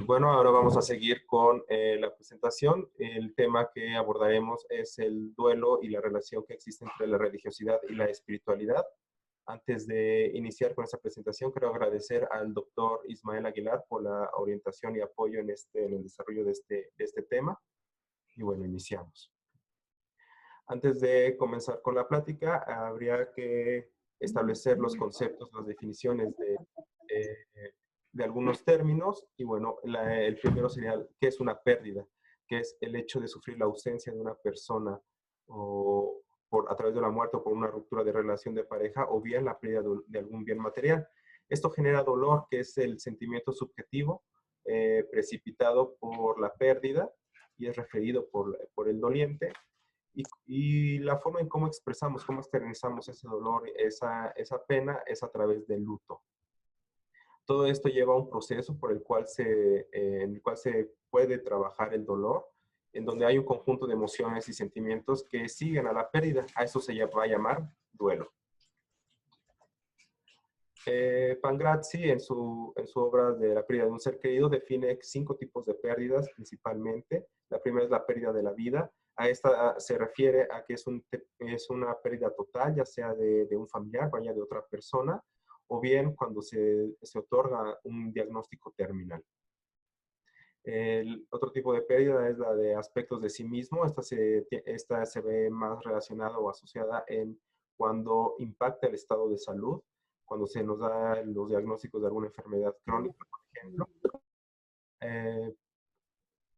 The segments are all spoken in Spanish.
Bueno, ahora vamos a seguir con la presentación. El tema que abordaremos es el duelo y la relación que existe entre la religiosidad y la espiritualidad. Antes de iniciar con esta presentación, quiero agradecer al doctor Ismael Aguilar por la orientación y apoyo en el desarrollo de este tema. Y bueno, iniciamos. Antes de comenzar con la plática, habría que establecer los conceptos, las definiciones de algunos términos. Y bueno, el primero sería qué es una pérdida, que es el hecho de sufrir la ausencia de una persona o a través de la muerte o por una ruptura de relación de pareja, o bien la pérdida de algún bien material. Esto genera dolor, que es el sentimiento subjetivo precipitado por la pérdida y es referido por el doliente. Y la forma en cómo expresamos, cómo externalizamos ese dolor, esa pena, es a través del luto. Todo esto lleva a un proceso por el cual en el cual se puede trabajar el dolor, en donde hay un conjunto de emociones y sentimientos que siguen a la pérdida. A eso se va a llamar duelo. Pancrazzi, en su obra de la pérdida de un ser querido, define 5 tipos de pérdidas principalmente. La primera es la pérdida de la vida. A esta se refiere a que es una pérdida total, ya sea de un familiar, vaya de otra persona, o bien cuando se otorga un diagnóstico terminal. El otro tipo de pérdida es la de aspectos de sí mismo. Esta se ve más relacionada o asociada en cuando impacta el estado de salud, cuando se nos da los diagnósticos de alguna enfermedad crónica, por ejemplo.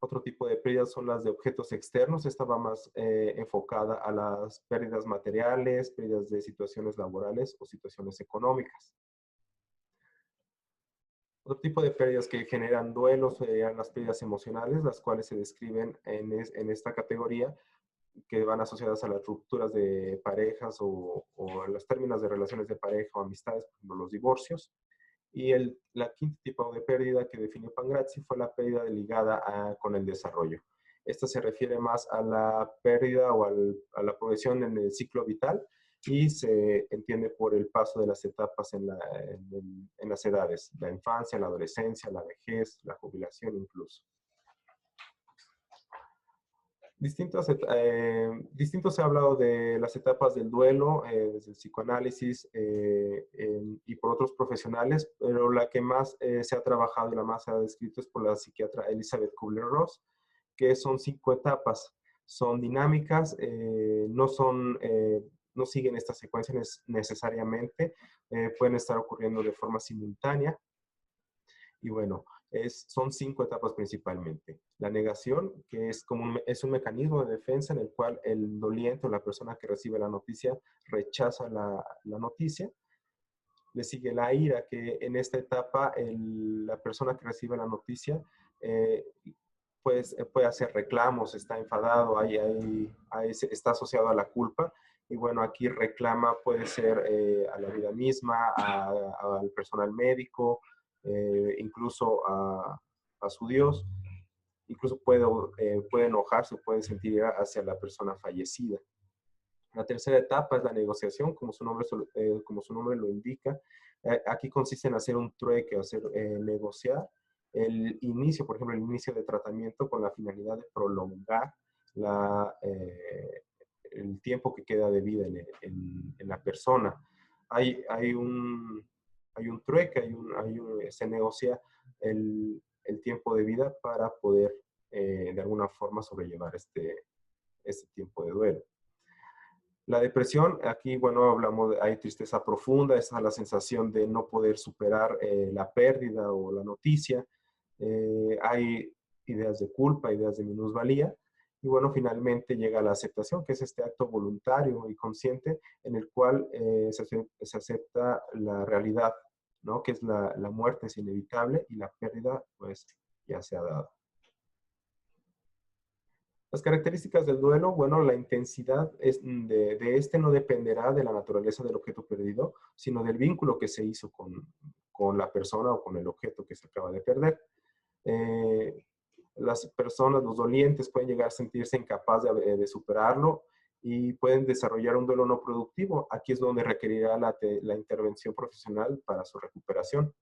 Otro tipo de pérdidas son las de objetos externos. Esta va más enfocada a las pérdidas materiales, pérdidas de situaciones laborales o situaciones económicas. Otro tipo de pérdidas que generan duelos serían las pérdidas emocionales, las cuales se describen en esta categoría, que van asociadas a las rupturas de parejas o a los términos de relaciones de pareja o amistades, por ejemplo, los divorcios. Y la quinta tipo de pérdida que definió Pancrazzi fue la pérdida ligada con el desarrollo. Esta se refiere más a la pérdida o a la progresión en el ciclo vital y se entiende por el paso de las etapas en las edades, la infancia, la adolescencia, la vejez, la jubilación incluso. Distinto se ha hablado de las etapas del duelo, desde el psicoanálisis y por otros profesionales, pero la que más se ha trabajado y la más se ha descrito es por la psiquiatra Elizabeth Kubler-Ross, que son 5 etapas. Son dinámicas, no siguen esta secuencia necesariamente, pueden estar ocurriendo de forma simultánea. Y bueno, son 5 etapas principalmente. La negación, que es un mecanismo de defensa en el cual el doliente o la persona que recibe la noticia rechaza la noticia. Le sigue la ira, que en esta etapa la persona que recibe la noticia pues, puede hacer reclamos, está enfadado, está asociado a la culpa. Y bueno, aquí reclama puede ser a la vida misma, al personal médico, incluso a su Dios. Incluso puede enojarse, puede sentir ira hacia la persona fallecida. La tercera etapa es la negociación, como su nombre lo indica. Aquí consiste en hacer un trueque, negociar el inicio, por ejemplo, el inicio de tratamiento con la finalidad de prolongar el tiempo que queda de vida en la persona. Hay un trueque, se negocia el tiempo de vida para poder de alguna forma sobrellevar este tiempo de duelo. La depresión, aquí, bueno, hay tristeza profunda, esa es la sensación de no poder superar la pérdida o la noticia. Hay ideas de culpa, ideas de minusvalía. Y bueno, finalmente llega la aceptación, que es este acto voluntario y consciente en el cual se acepta la realidad, ¿no? Que es la muerte es inevitable y la pérdida, pues, ya se ha dado. Las características del duelo, bueno, la intensidad de este no dependerá de la naturaleza del objeto perdido, sino del vínculo que se hizo con la persona o con el objeto que se acaba de perder. Las personas, los dolientes, pueden llegar a sentirse incapaces de superarlo y pueden desarrollar un duelo no productivo. Aquí es donde requerirá la intervención profesional para su recuperación.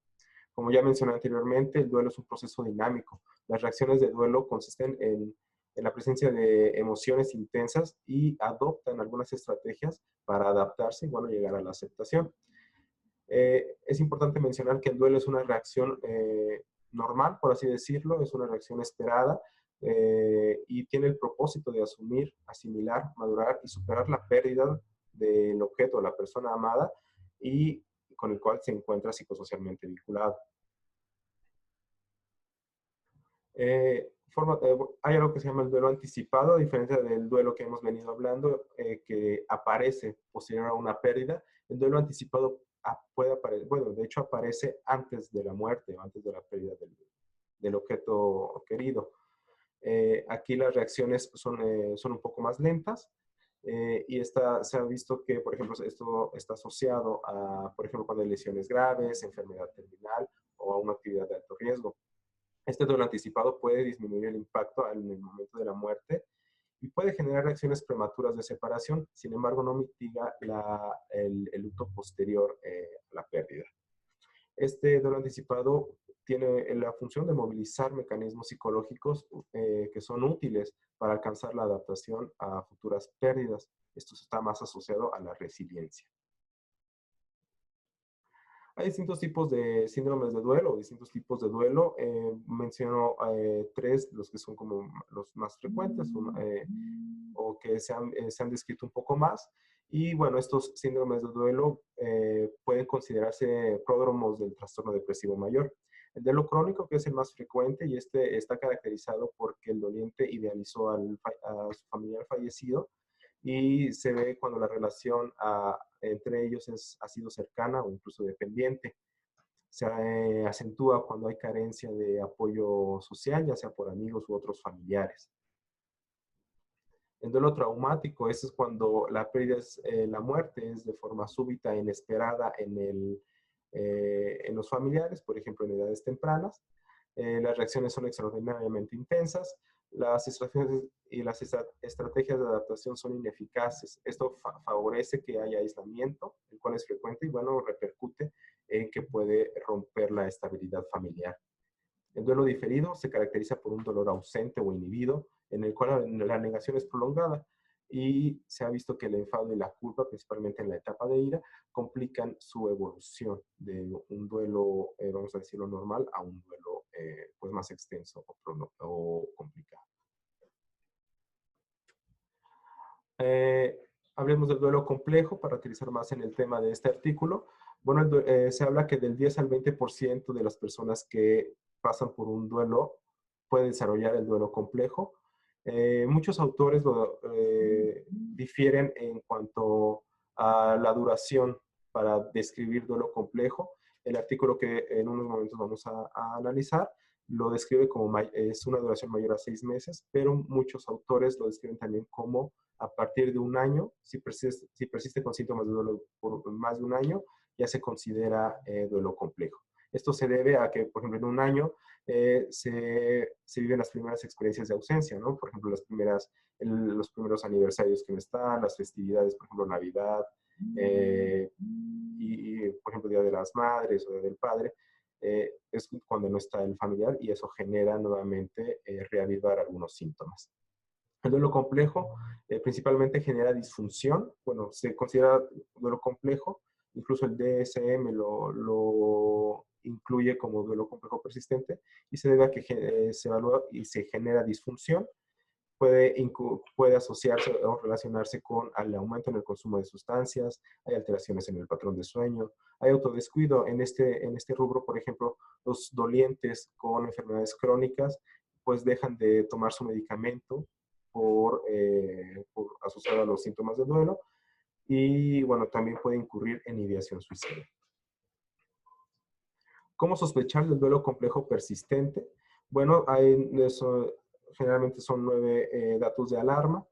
Como ya mencioné anteriormente, el duelo es un proceso dinámico. Las reacciones de duelo consisten en la presencia de emociones intensas y adoptan algunas estrategias para adaptarse y, bueno, llegar a la aceptación. Es importante mencionar que el duelo es una reacción normal, por así decirlo, es una reacción esperada y tiene el propósito de asumir, asimilar, madurar y superar la pérdida del objeto o la persona amada y con el cual se encuentra psicosocialmente vinculado. Hay algo que se llama el duelo anticipado, a diferencia del duelo que hemos venido hablando, que aparece posterior a una pérdida. El duelo anticipado puede aparecer, bueno, de hecho aparece antes de la muerte, antes de la pérdida del objeto querido. Aquí las reacciones son un poco más lentas y se ha visto que, por ejemplo, esto está asociado a, por ejemplo, cuando hay lesiones graves, enfermedad terminal o a una actividad de alto riesgo. Este duelo anticipado puede disminuir el impacto en el momento de la muerte y puede generar reacciones prematuras de separación. Sin embargo, no mitiga el luto posterior a la pérdida. Este duelo anticipado tiene la función de movilizar mecanismos psicológicos que son útiles para alcanzar la adaptación a futuras pérdidas. Esto está más asociado a la resiliencia. Hay distintos tipos de síndromes de duelo, distintos tipos de duelo. Menciono tres, los que son como los más frecuentes o que se han descrito un poco más. Y bueno, estos síndromes de duelo pueden considerarse pródromos del trastorno depresivo mayor. El duelo crónico, que es el más frecuente, y este está caracterizado porque el doliente idealizó a su familiar fallecido y se ve cuando la relación entre ellos ha sido cercana o incluso dependiente. Se acentúa cuando hay carencia de apoyo social, ya sea por amigos u otros familiares. El duelo traumático, ese es cuando la pérdida la muerte es de forma súbita e inesperada en los familiares, por ejemplo, en edades tempranas. Las reacciones son extraordinariamente intensas. Las estrategias de adaptación son ineficaces. Esto favorece que haya aislamiento, el cual es frecuente y, bueno, repercute en que puede romper la estabilidad familiar. El duelo diferido se caracteriza por un dolor ausente o inhibido, en el cual la negación es prolongada y se ha visto que el enfado y la culpa, principalmente en la etapa de ira, complican su evolución de un duelo, vamos a decirlo, normal a un duelo pues más extenso o complicado. Hablemos del duelo complejo para utilizar más en el tema de este artículo. Bueno, se habla que del 10 al 20% de las personas que pasan por un duelo pueden desarrollar el duelo complejo. Muchos autores difieren en cuanto a la duración para describir duelo complejo. El artículo que en unos momentos vamos a analizar lo describe como es una duración mayor a 6 meses, pero muchos autores lo describen también como a partir de un año, si persiste con síntomas de duelo por más de un año, ya se considera duelo complejo. Esto se debe a que, por ejemplo, en un año se viven las primeras experiencias de ausencia, ¿no? Por ejemplo, los primeros aniversarios que no están, las festividades, por ejemplo, Navidad, por ejemplo, Día de las Madres o Día del Padre, es cuando no está el familiar y eso genera nuevamente reavivar algunos síntomas. El duelo complejo principalmente genera disfunción. Bueno, se considera duelo complejo, incluso el DSM lo incluye como duelo complejo persistente y se debe a que se evalúa y se genera disfunción. Puede asociarse o relacionarse con el aumento en el consumo de sustancias, hay alteraciones en el patrón de sueño, hay autodescuido. En este rubro, por ejemplo, los dolientes con enfermedades crónicas pues dejan de tomar su medicamento por asociado a los síntomas de duelo y, bueno, también puede incurrir en ideación suicida. ¿Cómo sospechar del duelo complejo persistente? Bueno, generalmente son 9 datos de alarma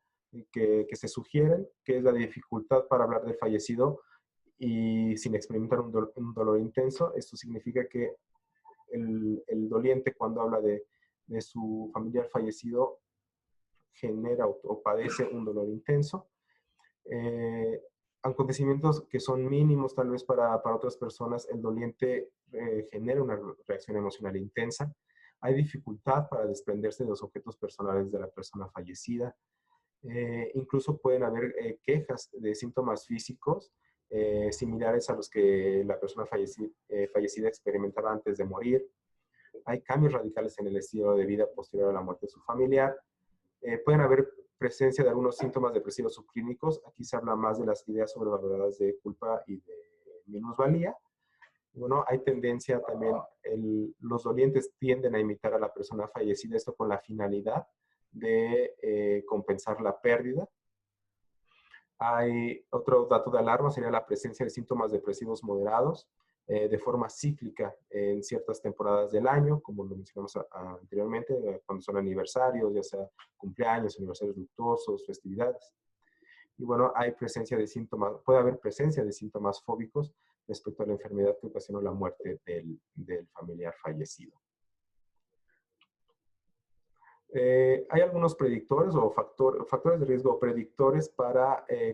que se sugieren, que es la dificultad para hablar del fallecido y sin experimentar un dolor intenso. Esto significa que el doliente, cuando habla de su familiar fallecido, genera o padece un dolor intenso. Acontecimientos que son mínimos tal vez para otras personas, el doliente genera una reacción emocional intensa. Hay dificultad para desprenderse de los objetos personales de la persona fallecida. Incluso pueden haber quejas de síntomas físicos similares a los que la persona fallecida experimentaba antes de morir. Hay cambios radicales en el estilo de vida posterior a la muerte de su familiar. Pueden haber presencia de algunos síntomas depresivos subclínicos. Aquí se habla más de las ideas sobrevaloradas de culpa y de minusvalía. Bueno, hay tendencia también, los dolientes tienden a imitar a la persona fallecida, esto con la finalidad de compensar la pérdida. Hay otro dato de alarma, sería la presencia de síntomas depresivos moderados de forma cíclica en ciertas temporadas del año, como lo mencionamos anteriormente, cuando son aniversarios, ya sea cumpleaños, aniversarios luctuosos, festividades. Y bueno, hay presencia de síntomas, puede haber presencia de síntomas fóbicos respecto a la enfermedad que ocasionó la muerte del familiar fallecido. Hay algunos predictores o factores de riesgo o predictores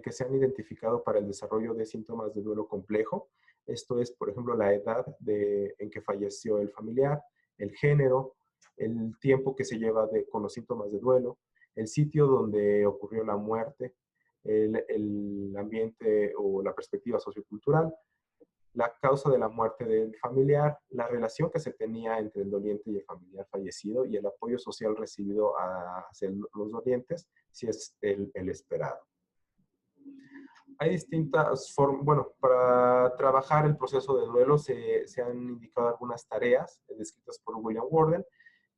que se han identificado para el desarrollo de síntomas de duelo complejo. Esto es, por ejemplo, la edad en que falleció el familiar, el género, el tiempo que se lleva con los síntomas de duelo, el sitio donde ocurrió la muerte, el ambiente o la perspectiva sociocultural, la causa de la muerte del familiar, la relación que se tenía entre el doliente y el familiar fallecido y el apoyo social recibido hacia los dolientes, si es el esperado. Hay distintas formas, bueno, para trabajar el proceso de duelo se han indicado algunas tareas descritas por William Worden,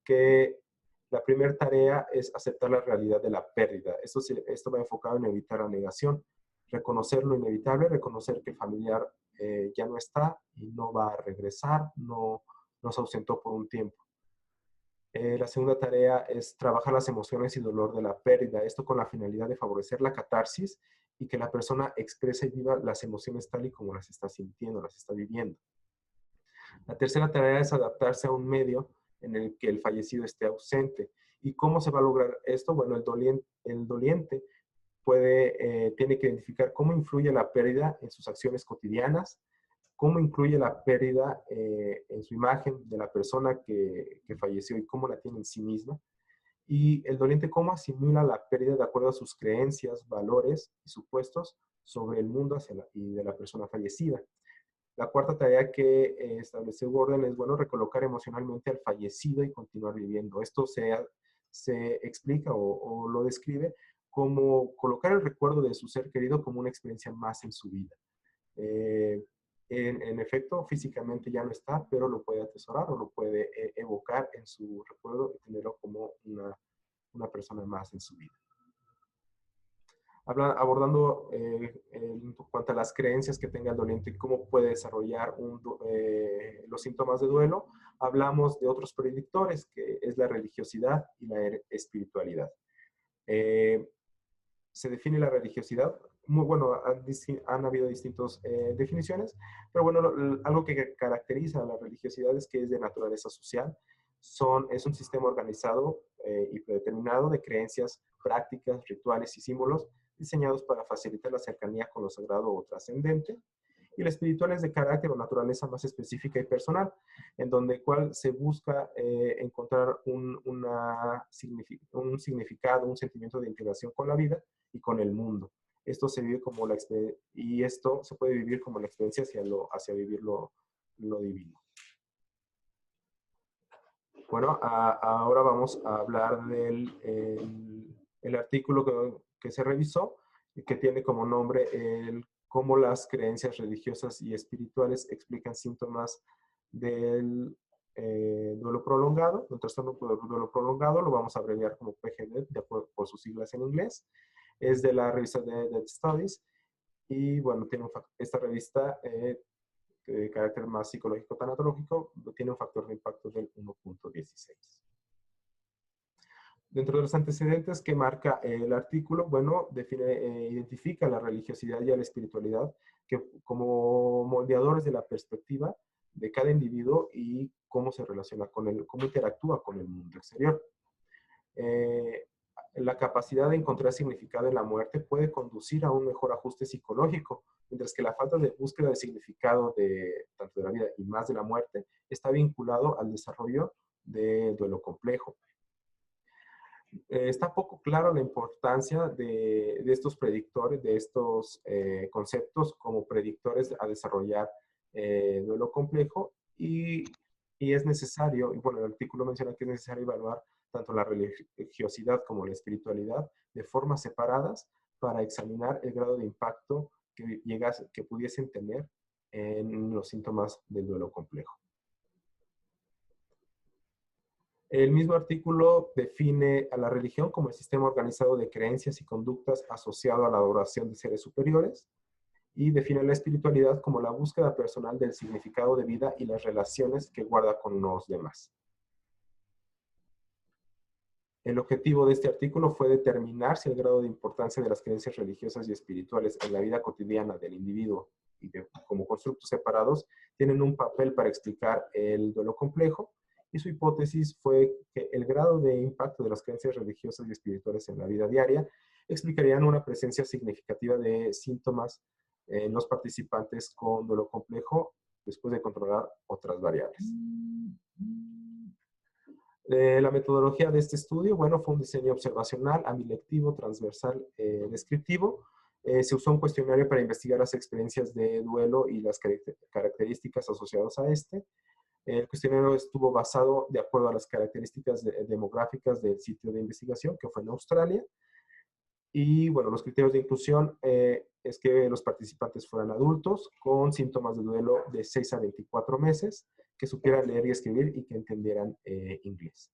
que la primera tarea es aceptar la realidad de la pérdida. Esto va enfocado en evitar la negación, reconocer lo inevitable, reconocer que el familiar ya no está y no va a regresar, no se ausentó por un tiempo. La segunda tarea es trabajar las emociones y dolor de la pérdida, esto con la finalidad de favorecer la catarsis y que la persona exprese y viva las emociones tal y como las está sintiendo, las está viviendo. La tercera tarea es adaptarse a un medio en el que el fallecido esté ausente. ¿Y cómo se va a lograr esto? Bueno, el doliente tiene que identificar cómo influye la pérdida en sus acciones cotidianas, cómo influye la pérdida en su imagen de la persona que falleció y cómo la tiene en sí misma. Y el doliente cómo asimila la pérdida de acuerdo a sus creencias, valores y supuestos sobre el mundo y de la persona fallecida. La cuarta tarea que estableció Gordon es, bueno, recolocar emocionalmente al fallecido y continuar viviendo. Esto se explica o lo describe como colocar el recuerdo de su ser querido como una experiencia más en su vida. En efecto, físicamente ya no está, pero lo puede atesorar o lo puede evocar en su recuerdo y tenerlo como una persona más en su vida. Abordando en cuanto a las creencias que tenga el doliente y cómo puede desarrollar los síntomas de duelo, hablamos de otros predictores, que es la religiosidad y la espiritualidad. Se define la religiosidad, muy bueno, han habido distintas definiciones, pero bueno, algo que caracteriza a la religiosidad es que es de naturaleza social, es un sistema organizado y predeterminado de creencias, prácticas, rituales y símbolos diseñados para facilitar la cercanía con lo sagrado o trascendente, y la espiritual es de carácter o naturaleza más específica y personal, en donde cual se busca encontrar un significado, un sentimiento de integración con la vida y con el mundo. Esto se vive como esto se puede vivir como la experiencia hacia vivir lo divino. Bueno, ahora vamos a hablar del el artículo que se revisó, que tiene como nombre cómo las creencias religiosas y espirituales explican síntomas del duelo prolongado, un trastorno por duelo prolongado, lo vamos a abreviar como PGD por sus siglas en inglés. Es de la revista de Dead Studies y bueno, esta revista de carácter más psicológico tanatológico tiene un factor de impacto del 1.16. Dentro de los antecedentes que marca el artículo, bueno, identifica la religiosidad y la espiritualidad como moldeadores de la perspectiva de cada individuo y cómo se relaciona con él, cómo interactúa con el mundo exterior. La capacidad de encontrar significado en la muerte puede conducir a un mejor ajuste psicológico, mientras que la falta de búsqueda de significado de tanto de la vida y más de la muerte está vinculado al desarrollo de duelo complejo. Está poco claro la importancia de estos predictores, de estos conceptos como predictores a desarrollar duelo complejo y es necesario, y bueno, el artículo menciona que es necesario evaluar tanto la religiosidad como la espiritualidad de formas separadas para examinar el grado de impacto que pudiesen tener en los síntomas del duelo complejo. El mismo artículo define a la religión como el sistema organizado de creencias y conductas asociado a la adoración de seres superiores y define la espiritualidad como la búsqueda personal del significado de vida y las relaciones que guarda con los demás. El objetivo de este artículo fue determinar si el grado de importancia de las creencias religiosas y espirituales en la vida cotidiana del individuo y como constructos separados tienen un papel para explicar el duelo complejo, y su hipótesis fue que el grado de impacto de las creencias religiosas y espirituales en la vida diaria explicarían una presencia significativa de síntomas en los participantes con duelo complejo después de controlar otras variables. La metodología de este estudio, bueno, fue un diseño observacional, amilectivo, transversal, descriptivo. Se usó un cuestionario para investigar las experiencias de duelo y las características asociadas a este. El cuestionario estuvo basado de acuerdo a las características demográficas del sitio de investigación, que fue en Australia. Y bueno, los criterios de inclusión es que los participantes fueran adultos con síntomas de duelo de 6 a 24 meses, que supieran leer y escribir y que entendieran inglés.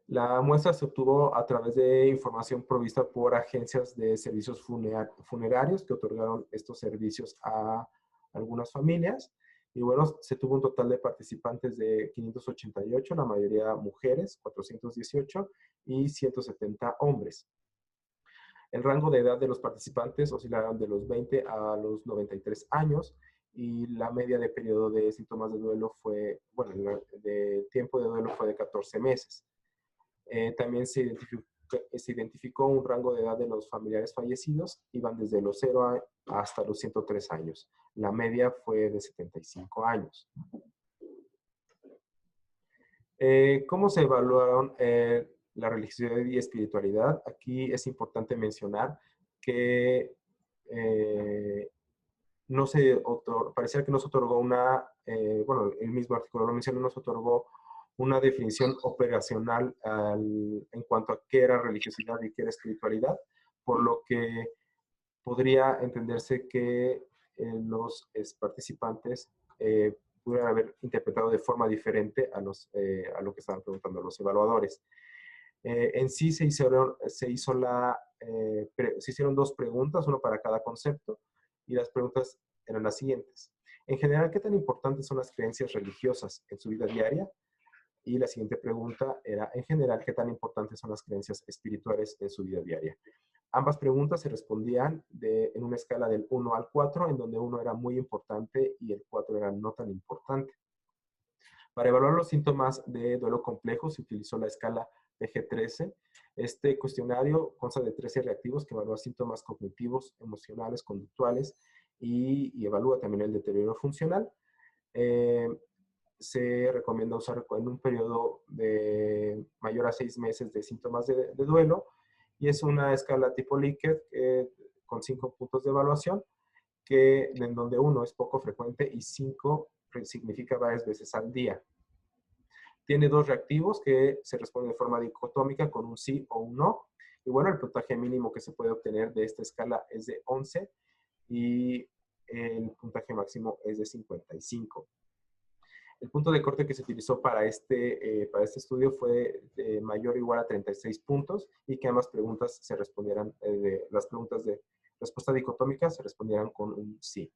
La muestra se obtuvo a través de información provista por agencias de servicios funerarios que otorgaron estos servicios a algunas familias. Y bueno, se tuvo un total de participantes de 588, la mayoría mujeres, 418 y 170 hombres. El rango de edad de los participantes oscilaron de los 20 a los 93 años y la media de periodo de síntomas de duelo fue, bueno, de tiempo de duelo fue de 14 meses. También se identificó un rango de edad de los familiares fallecidos, iban desde los 0 hasta los 103 años. La media fue de 75 años. ¿Cómo se evaluaron la religiosidad y espiritualidad? Aquí es importante mencionar que parecía que no se otorgó una, bueno, el mismo artículo lo menciona, no se otorgó una definición operacional en cuanto a qué era religiosidad y qué era espiritualidad, por lo que podría entenderse que los participantes pudieran haber interpretado de forma diferente a lo que estaban preguntando los evaluadores. En sí se hicieron dos preguntas, uno para cada concepto, y las preguntas eran las siguientes. En general, ¿qué tan importantes son las creencias religiosas en su vida diaria? Y la siguiente pregunta era, en general, ¿qué tan importantes son las creencias espirituales en su vida diaria? Ambas preguntas se respondían en una escala del 1 al 4, en donde 1 era muy importante y el 4 era no tan importante. Para evaluar los síntomas de duelo complejo se utilizó la escala PG-13. Este cuestionario consta de 13 reactivos que evalúa síntomas cognitivos, emocionales, conductuales y evalúa también el deterioro funcional. Se recomienda usar en un periodo de mayor a 6 meses de síntomas de duelo, y es una escala tipo Likert con 5 puntos de evaluación, en donde 1 es poco frecuente y 5 significa varias veces al día. Tiene 2 reactivos que se responden de forma dicotómica con un sí o un no. Y bueno, el puntaje mínimo que se puede obtener de esta escala es de 11 y el puntaje máximo es de 55. El punto de corte que se utilizó para este estudio fue de mayor o igual a 36 puntos y que ambas preguntas se respondieran, las preguntas de respuesta dicotómica se respondieran con un sí.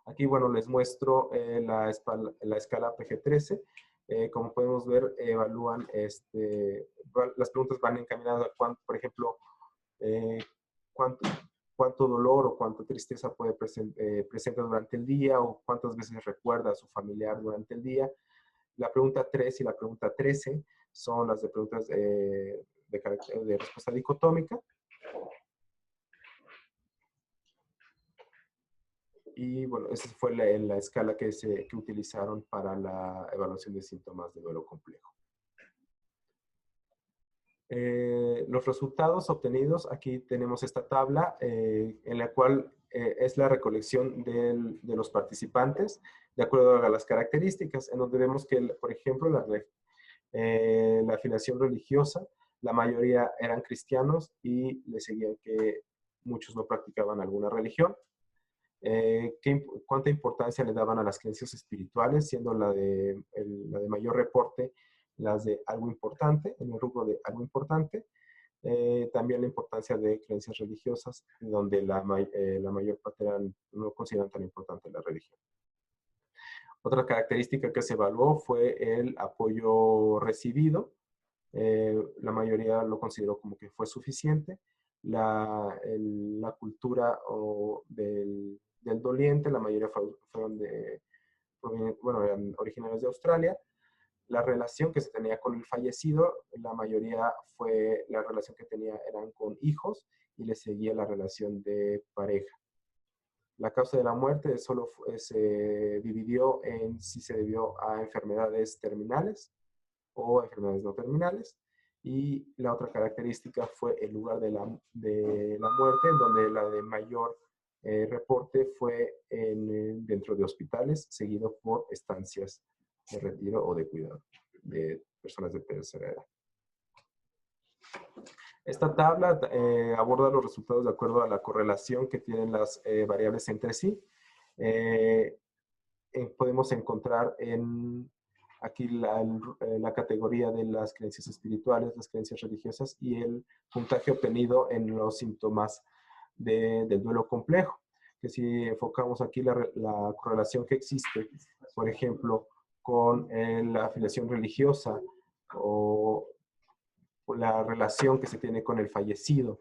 Aquí, bueno, les muestro la escala PG-13. Como podemos ver, evalúan, las preguntas van encaminadas a cuánto, por ejemplo, cuánto dolor o cuánta tristeza puede presentar durante el día o cuántas veces recuerda a su familiar durante el día. La pregunta 3 y la pregunta 13 son las de preguntas de respuesta dicotómica. Y bueno, esa fue la escala que utilizaron para la evaluación de síntomas de duelo complejo. Los resultados obtenidos, aquí tenemos esta tabla en la cual es la recolección de los participantes de acuerdo a las características, en donde vemos que, por ejemplo, la afiliación religiosa, la mayoría eran cristianos y le seguían que muchos no practicaban alguna religión. Cuánta importancia le daban a las creencias espirituales, siendo la de mayor reporte las de algo importante, en el rubro de algo importante. También la importancia de creencias religiosas, donde la mayor parte no consideran tan importante la religión. Otra característica que se evaluó fue el apoyo recibido. La mayoría lo consideró como que fue suficiente. La cultura del doliente, la mayoría eran originarios de Australia. La relación que se tenía con el fallecido, la mayoría fue la relación que eran con hijos y le seguía la relación de pareja. La causa de la muerte solo se dividió en si se debió a enfermedades terminales o enfermedades no terminales. Y la otra característica fue el lugar de la muerte, en donde la de mayor reporte fue dentro de hospitales, seguido por estancias de retiro o de cuidado de personas de tercera edad. Esta tabla aborda los resultados de acuerdo a la correlación que tienen las variables entre sí. Podemos encontrar aquí la categoría de las creencias espirituales, las creencias religiosas y el puntaje obtenido en los síntomas del duelo complejo. Que si enfocamos aquí la correlación que existe, por ejemplo, con la afiliación religiosa o la relación que se tiene con el fallecido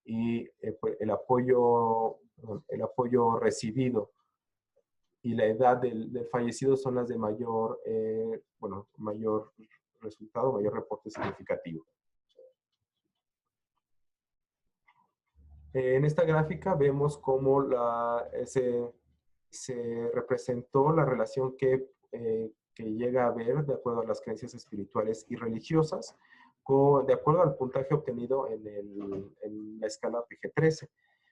y pues el apoyo recibido y la edad del fallecido son las de mayor resultado, mayor reporte significativo. En esta gráfica vemos cómo se representó la relación que llega a haber de acuerdo a las creencias espirituales y religiosas, de acuerdo al puntaje obtenido en la escala PG-13.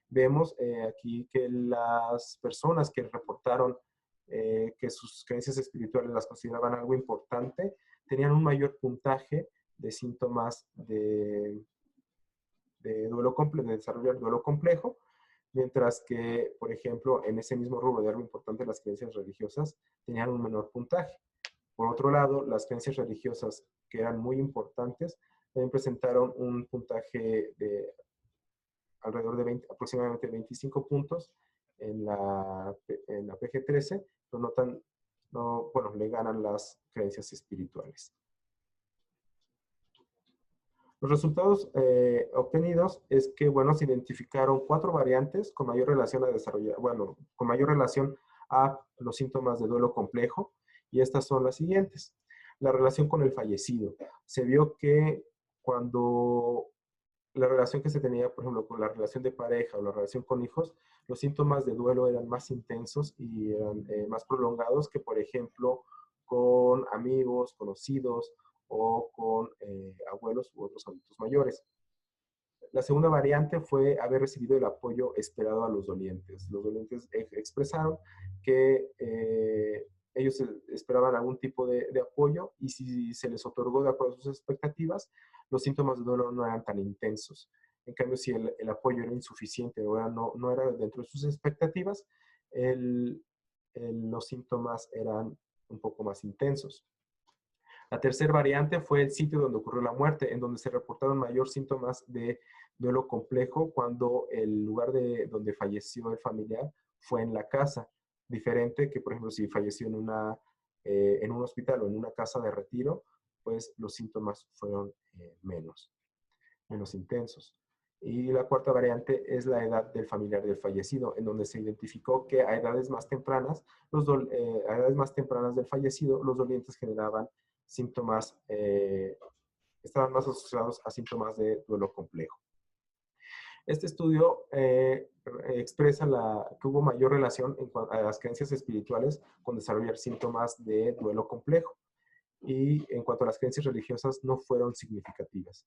Vemos aquí que las personas que reportaron que sus creencias espirituales las consideraban algo importante, tenían un mayor puntaje de síntomas de desarrollar duelo complejo, mientras que, por ejemplo, en ese mismo rubro de algo importante, las creencias religiosas tenían un menor puntaje. Por otro lado, las creencias religiosas, que eran muy importantes, también presentaron un puntaje de alrededor de aproximadamente 25 puntos en la PG-13, pero le ganan las creencias espirituales. Los resultados obtenidos es que, se identificaron 4 variantes con mayor relación a los síntomas de duelo complejo, y estas son las siguientes. La relación con el fallecido. Se vio que cuando la relación que se tenía, por ejemplo, con la relación de pareja o la relación con hijos, los síntomas de duelo eran más intensos y eran más prolongados que, por ejemplo, con amigos, conocidos o con abuelos u otros adultos mayores. La segunda variante fue haber recibido el apoyo esperado a los dolientes. Los dolientes expresaron que ellos esperaban algún tipo de apoyo, y si se les otorgó de acuerdo a sus expectativas, los síntomas de dolor no eran tan intensos. En cambio, si el apoyo era insuficiente o no era dentro de sus expectativas, los síntomas eran un poco más intensos. La tercera variante fue el sitio donde ocurrió la muerte, en donde se reportaron mayor síntomas de duelo complejo cuando el lugar donde falleció el familiar fue en la casa. Diferente que, por ejemplo, si falleció en un hospital o en una casa de retiro, pues los síntomas fueron menos intensos. Y la cuarta variante es la edad del familiar del fallecido, en donde se identificó que a edades más tempranas del fallecido, los dolientes generaban síntomas estaban más asociados a síntomas de duelo complejo. Este estudio expresa que hubo mayor relación en cuanto a las creencias espirituales con desarrollar síntomas de duelo complejo, y en cuanto a las creencias religiosas no fueron significativas.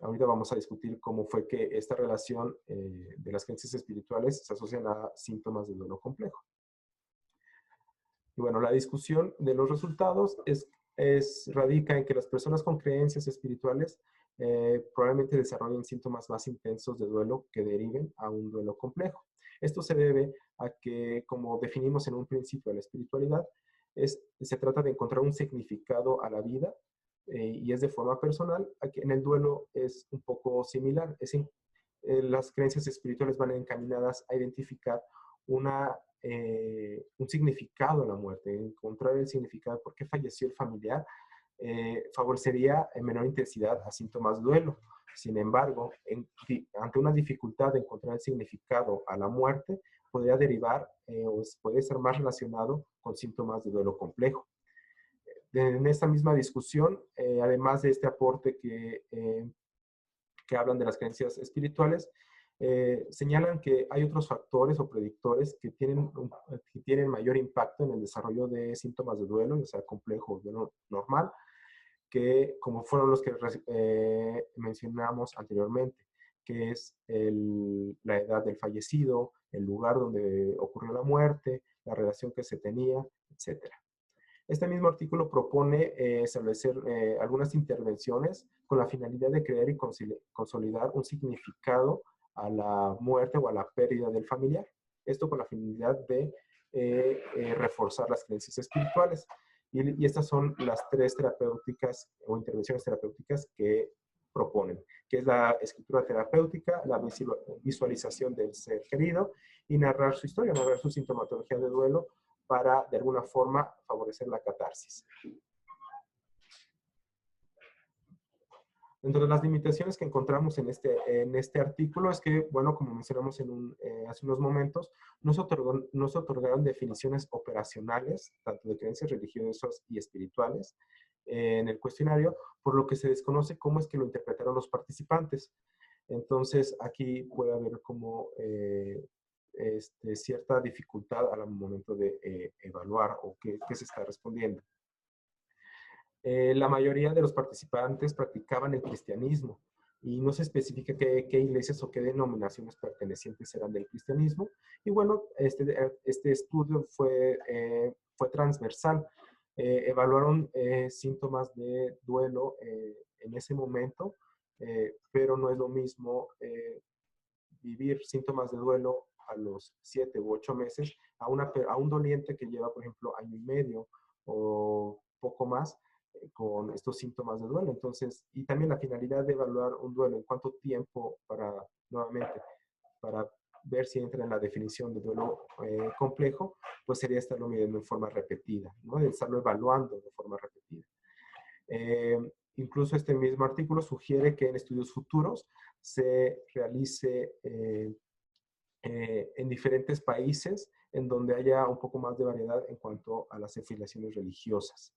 Ahorita vamos a discutir cómo fue que esta relación de las creencias espirituales se asocian a síntomas de duelo complejo. Y bueno, la discusión de los resultados radica en que las personas con creencias espirituales probablemente desarrollen síntomas más intensos de duelo que deriven a un duelo complejo. Esto se debe a que, como definimos en un principio de la espiritualidad, se trata de encontrar un significado a la vida y es de forma personal. Aquí en el duelo es un poco similar. Las creencias espirituales van encaminadas a identificar un significado a la muerte, encontrar el significado de por qué falleció el familiar, favorecería en menor intensidad a síntomas de duelo. Sin embargo, ante una dificultad de encontrar el significado a la muerte, podría derivar o puede ser más relacionado con síntomas de duelo complejo. En esta misma discusión, además de este aporte que hablan de las creencias espirituales, señalan que hay otros factores o predictores que tienen mayor impacto en el desarrollo de síntomas de duelo, ya sea complejo o duelo normal, que como fueron los que mencionamos anteriormente, que es la edad del fallecido, el lugar donde ocurrió la muerte, la relación que se tenía, etc. Este mismo artículo propone establecer algunas intervenciones con la finalidad de crear y consolidar un significado a la muerte o a la pérdida del familiar. Esto con la finalidad de reforzar las creencias espirituales. Y estas son las 3 terapéuticas o intervenciones terapéuticas que proponen, que es la escritura terapéutica, la visualización del ser querido y narrar su historia, narrar su sintomatología de duelo para, de alguna forma, favorecer la catarsis. Dentro de las limitaciones que encontramos en este artículo es que, bueno, como mencionamos hace unos momentos, no se otorgaron definiciones operacionales, tanto de creencias religiosas y espirituales, en el cuestionario, por lo que se desconoce cómo es que lo interpretaron los participantes. Entonces, aquí puede haber como cierta dificultad al momento de evaluar o qué se está respondiendo. La mayoría de los participantes practicaban el cristianismo y no se especifica qué iglesias o qué denominaciones pertenecientes eran del cristianismo. Y bueno, este estudio fue transversal. Evaluaron síntomas de duelo en ese momento, pero no es lo mismo vivir síntomas de duelo a los 7 u 8 meses a un doliente que lleva, por ejemplo, año y medio o poco más con estos síntomas de duelo. Entonces, y también la finalidad de evaluar un duelo, en cuánto tiempo nuevamente, para ver si entra en la definición de duelo complejo, pues sería estarlo midiendo en forma repetida, ¿no? De estarlo evaluando de forma repetida. Incluso este mismo artículo sugiere que en estudios futuros se realice en diferentes países en donde haya un poco más de variedad en cuanto a las afiliaciones religiosas.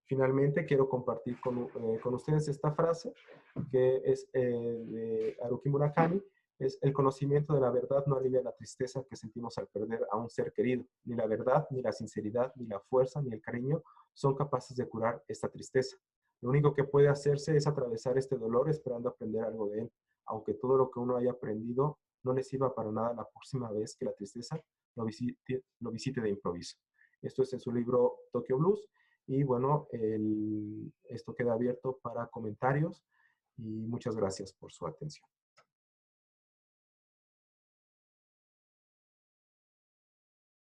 Finalmente, quiero compartir con ustedes esta frase que es de Haruki Murakami. Es: el conocimiento de la verdad no alivia la tristeza que sentimos al perder a un ser querido. Ni la verdad, ni la sinceridad, ni la fuerza, ni el cariño son capaces de curar esta tristeza. Lo único que puede hacerse es atravesar este dolor esperando aprender algo de él, aunque todo lo que uno haya aprendido no le sirva para nada la próxima vez que la tristeza lo visite de improviso. Esto es en su libro Tokyo Blues. Y bueno, esto queda abierto para comentarios y muchas gracias por su atención.